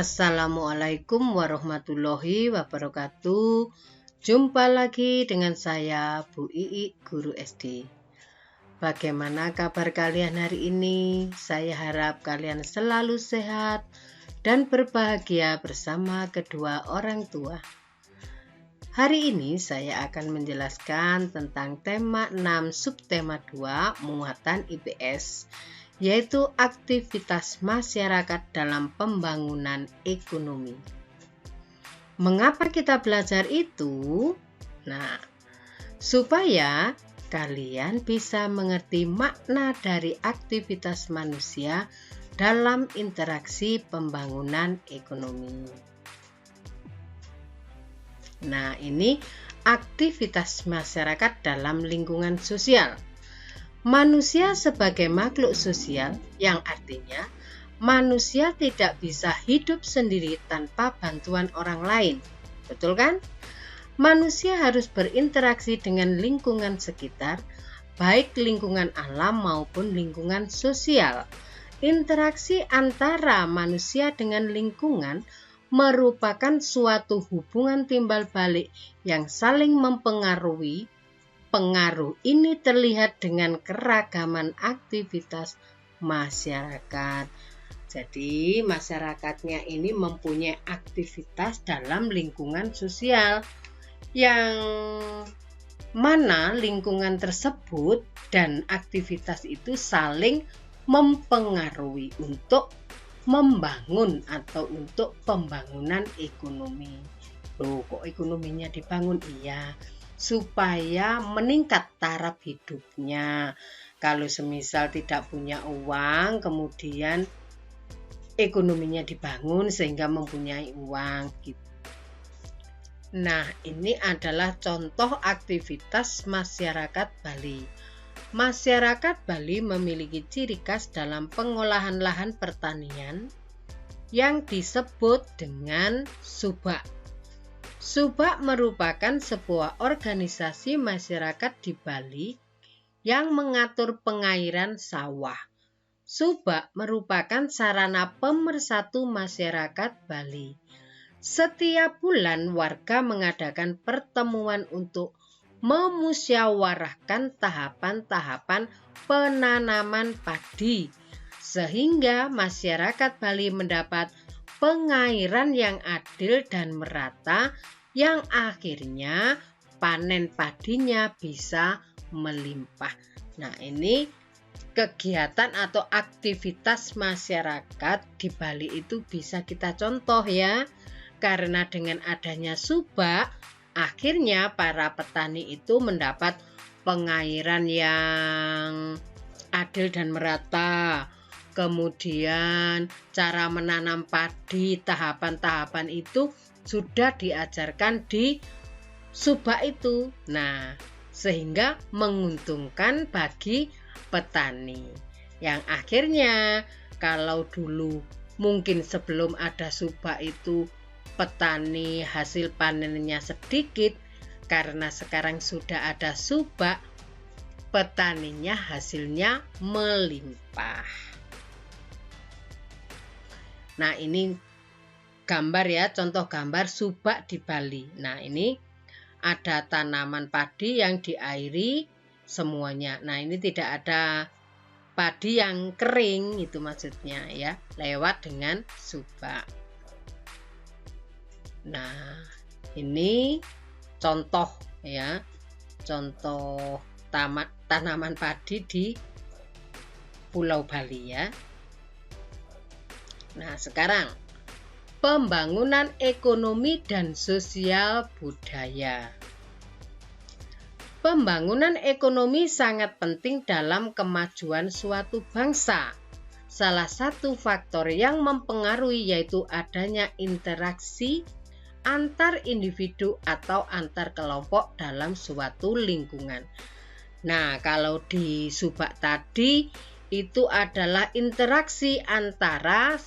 Assalamualaikum warahmatullahi wabarakatuh. Jumpa lagi dengan saya Bu Ii, guru SD. Bagaimana kabar kalian hari ini? Saya harap kalian selalu sehat dan berbahagia bersama kedua orang tua. Hari ini saya akan menjelaskan tentang tema 6 subtema 2 muatan IPS, yaitu aktivitas masyarakat dalam pembangunan ekonomi. Mengapa kita belajar itu? Nah, supaya kalian bisa mengerti makna dari aktivitas manusia dalam interaksi pembangunan ekonomi. Nah, ini aktivitas masyarakat dalam lingkungan sosial. Manusia sebagai makhluk sosial, yang artinya manusia tidak bisa hidup sendiri tanpa bantuan orang lain. Betul kan? Manusia harus berinteraksi dengan lingkungan sekitar, baik lingkungan alam maupun lingkungan sosial. Interaksi antara manusia dengan lingkungan merupakan suatu hubungan timbal balik yang saling mempengaruhi. Pengaruh ini terlihat dengan keragaman aktivitas masyarakat. Jadi, masyarakatnya ini mempunyai aktivitas dalam lingkungan sosial yang mana lingkungan tersebut dan aktivitas itu saling mempengaruhi untuk membangun atau untuk pembangunan ekonomi. Loh, kok ekonominya dibangun? Iya, supaya meningkat taraf hidupnya. Kalau semisal tidak punya uang, kemudian ekonominya dibangun sehingga mempunyai uang gitu. Nah, ini adalah contoh aktivitas masyarakat Bali. Masyarakat Bali memiliki ciri khas dalam pengolahan lahan pertanian yang disebut dengan subak. Subak merupakan sebuah organisasi masyarakat di Bali yang mengatur pengairan sawah. Subak merupakan sarana pemersatu masyarakat Bali. Setiap bulan warga mengadakan pertemuan untuk memusyawarahkan tahapan-tahapan penanaman padi, sehingga masyarakat Bali mendapat pengairan yang adil dan merata, yang akhirnya panen padinya bisa melimpah. Nah, ini kegiatan atau aktivitas masyarakat di Bali itu bisa kita contoh ya, karena dengan adanya subak, akhirnya para petani itu mendapat pengairan yang adil dan merata. Kemudian cara menanam padi, tahapan-tahapan itu sudah diajarkan di subak itu. Nah, sehingga menguntungkan bagi petani. Yang akhirnya kalau dulu mungkin sebelum ada subak itu petani hasil panennya sedikit, karena sekarang sudah ada subak, petaninya hasilnya melimpah. Nah, ini gambar ya, contoh gambar subak di Bali. Nah, ini ada tanaman padi yang diairi semuanya. Nah, ini tidak ada padi yang kering, itu maksudnya ya, lewat dengan subak. Nah, ini contoh ya, contoh tanaman padi di Pulau Bali ya. Nah, sekarang pembangunan ekonomi dan sosial budaya. Pembangunan ekonomi sangat penting dalam kemajuan suatu bangsa. Salah satu faktor yang mempengaruhi yaitu adanya interaksi antar individu atau antar kelompok dalam suatu lingkungan. Nah, kalau di subak tadi itu adalah interaksi antara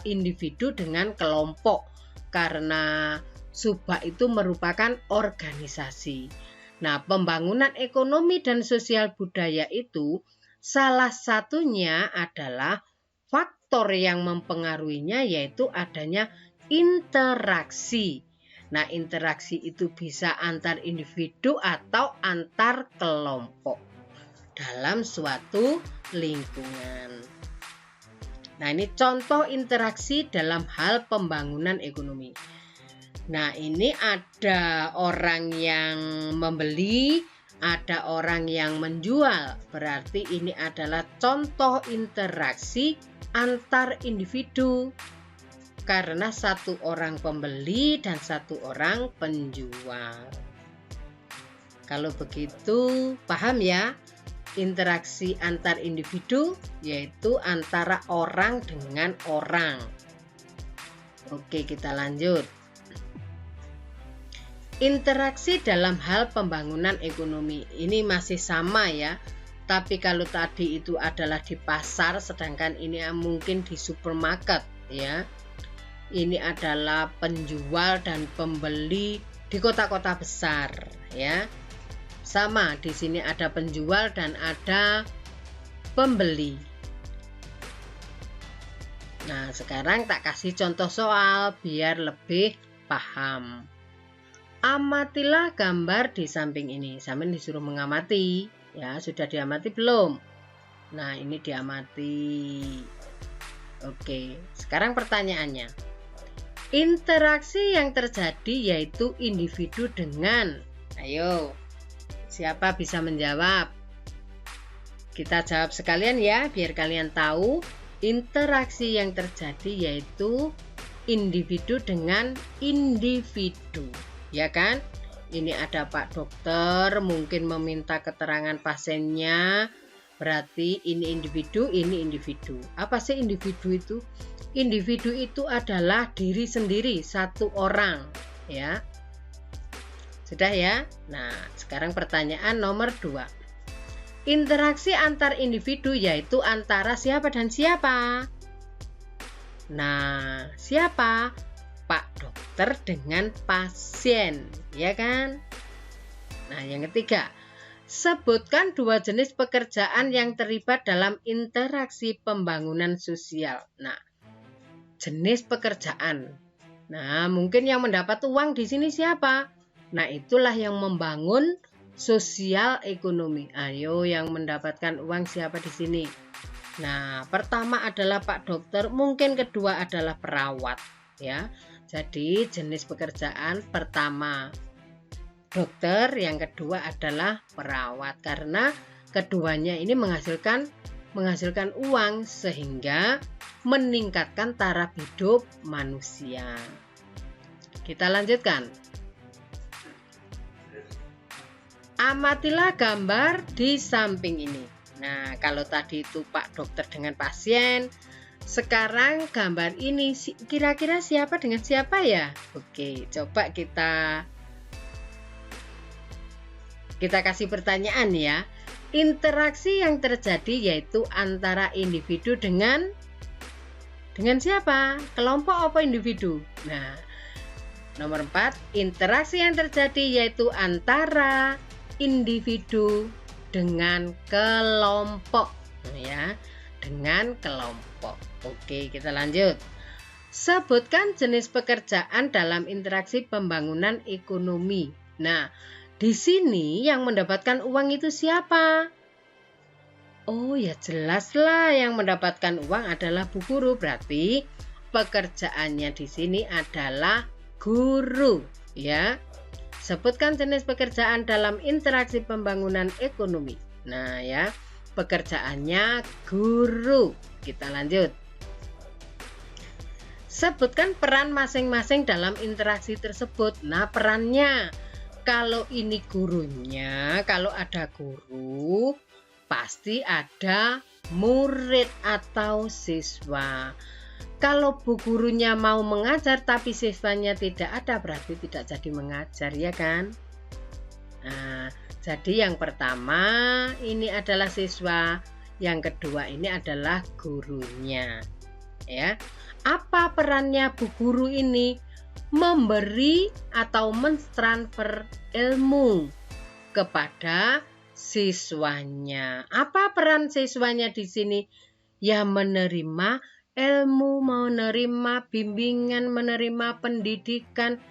individu dengan kelompok, karena subak itu merupakan organisasi. Nah, pembangunan ekonomi dan sosial budaya itu salah satunya adalah faktor faktor yang mempengaruhinya yaitu adanya interaksi. Nah, interaksi itu bisa antar individu atau antar kelompok dalam suatu lingkungan. Nah, ini contoh interaksi dalam hal pembangunan ekonomi. Nah, ini ada orang yang membeli, ada orang yang menjual. Berarti ini adalah contoh interaksi antar individu. Karena satu orang pembeli dan satu orang penjual. Kalau begitu, paham ya? Interaksi antar individu yaitu antara orang dengan orang. Oke, kita lanjut. Interaksi dalam hal pembangunan ekonomi. Ini masih sama ya. Tapi kalau tadi itu adalah di pasar, sedangkan ini mungkin di supermarket ya. Ini adalah penjual dan pembeli di kota-kota besar ya. Sama, di sini ada penjual dan ada pembeli. Nah, sekarang tak kasih contoh soal biar lebih paham. Amatilah gambar di samping ini. Sampean disuruh mengamati. Ya, sudah diamati belum? Nah, ini diamati. Oke, sekarang pertanyaannya. Interaksi yang terjadi yaitu individu dengan. Ayo, siapa bisa menjawab? Kita jawab sekalian ya, biar kalian tahu. Interaksi yang terjadi yaitu individu dengan individu. Ya kan? Ini ada Pak Dokter, mungkin meminta keterangan pasiennya. Berarti ini individu, ini individu. Apa sih individu itu? Individu itu adalah diri sendiri, satu orang, ya. Sudah ya? Nah, sekarang pertanyaan nomor 2. Interaksi antar individu yaitu antara siapa dan siapa? Nah, siapa? Pak Dokter dengan pasien, ya kan? Nah, yang ketiga, sebutkan 2 jenis pekerjaan yang terlibat dalam interaksi pembangunan sosial. Nah, jenis pekerjaan. Nah, mungkin yang mendapat uang di sini siapa? Nah, itulah yang membangun sosial ekonomi. Ayo, yang mendapatkan uang siapa di sini? Nah, pertama adalah Pak Dokter, mungkin kedua adalah perawat, ya. Jadi, jenis pekerjaan pertama dokter, yang kedua adalah perawat, karena keduanya ini menghasilkan uang sehingga meningkatkan taraf hidup manusia. Kita lanjutkan. Amatilah gambar di samping ini. Nah, kalau tadi itu Pak Dokter dengan pasien, sekarang gambar ini kira-kira siapa dengan siapa ya? Oke, coba kita kasih pertanyaan ya. Interaksi yang terjadi yaitu antara individu dengan siapa? Kelompok apa individu? Nah, nomor 4, interaksi yang terjadi yaitu antara individu dengan kelompok, ya, dengan kelompok. Oke, kita lanjut. Sebutkan jenis pekerjaan dalam interaksi pembangunan ekonomi. Nah, di sini yang mendapatkan uang itu siapa? Oh ya, jelaslah yang mendapatkan uang adalah bu guru. Berarti pekerjaannya di sini adalah guru, ya. Sebutkan jenis pekerjaan dalam interaksi pembangunan ekonomi. Nah, ya, pekerjaannya guru. Kita lanjut. Sebutkan peran masing-masing dalam interaksi tersebut. Nah, perannya, kalau ini gurunya, kalau ada guru, pasti ada murid atau siswa. Kalau bu gurunya mau mengajar tapi siswanya tidak ada, berarti tidak jadi mengajar, ya kan? Nah, jadi yang pertama ini adalah siswa, yang kedua ini adalah gurunya, ya. Apa perannya bu guru ini? Memberi atau mentransfer ilmu kepada siswanya. Apa peran siswanya di sini? Ya, menerima ilmu, menerima bimbingan, menerima pendidikan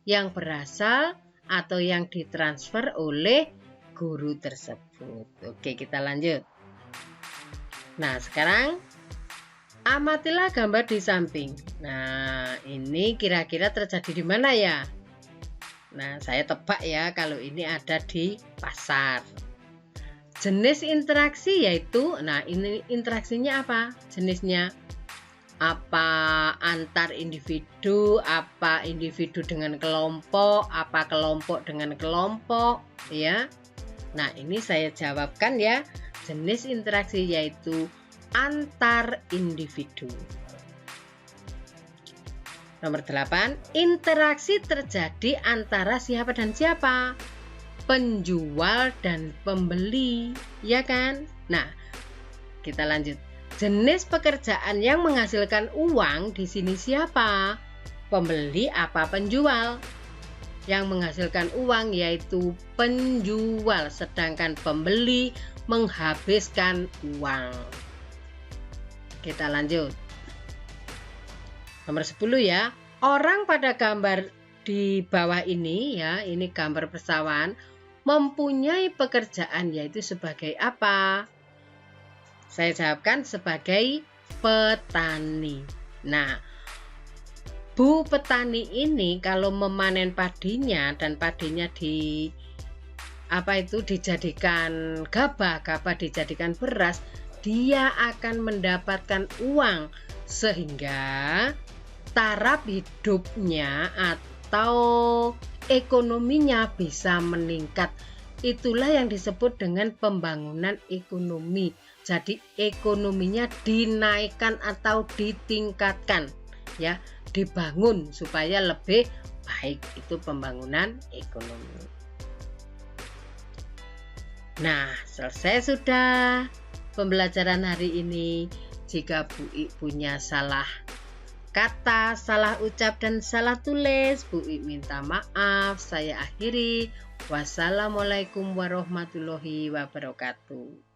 yang berasal atau yang ditransfer oleh guru tersebut. Oke, kita lanjut. Nah, sekarang amatilah gambar di samping. Nah, ini kira-kira terjadi di mana ya? Nah, saya tebak ya kalau ini ada di pasar. Jenis interaksi yaitu, nah ini interaksinya apa? Jenisnya apa antar individu, apa individu dengan kelompok, apa kelompok dengan kelompok, ya. Nah, ini saya jawabkan ya. Jenis interaksi yaitu antar individu. Nomor 8, interaksi terjadi antara siapa dan siapa? Penjual dan pembeli, ya kan? Nah, kita lanjut. Jenis pekerjaan yang menghasilkan uang di sini siapa? Pembeli apa penjual? Yang menghasilkan uang yaitu penjual, sedangkan pembeli menghabiskan uang. Kita lanjut. Nomor 10 ya. Orang pada gambar di bawah ini ya, ini gambar persawahan, mempunyai pekerjaan yaitu sebagai apa? Saya jawabkan sebagai petani. Nah, Bu petani ini kalau memanen padinya dan padinya dijadikan gabah dijadikan beras, dia akan mendapatkan uang sehingga taraf hidupnya atau ekonominya bisa meningkat. Itulah yang disebut dengan pembangunan ekonomi. Jadi ekonominya dinaikkan atau ditingkatkan, ya, dibangun supaya lebih baik. Itu pembangunan ekonomi. Nah, selesai sudah pembelajaran hari ini. Jika Bu I punya salah kata, salah ucap, dan salah tulis, Bu I minta maaf. Saya akhiri. Wassalamualaikum warahmatullahi wabarakatuh.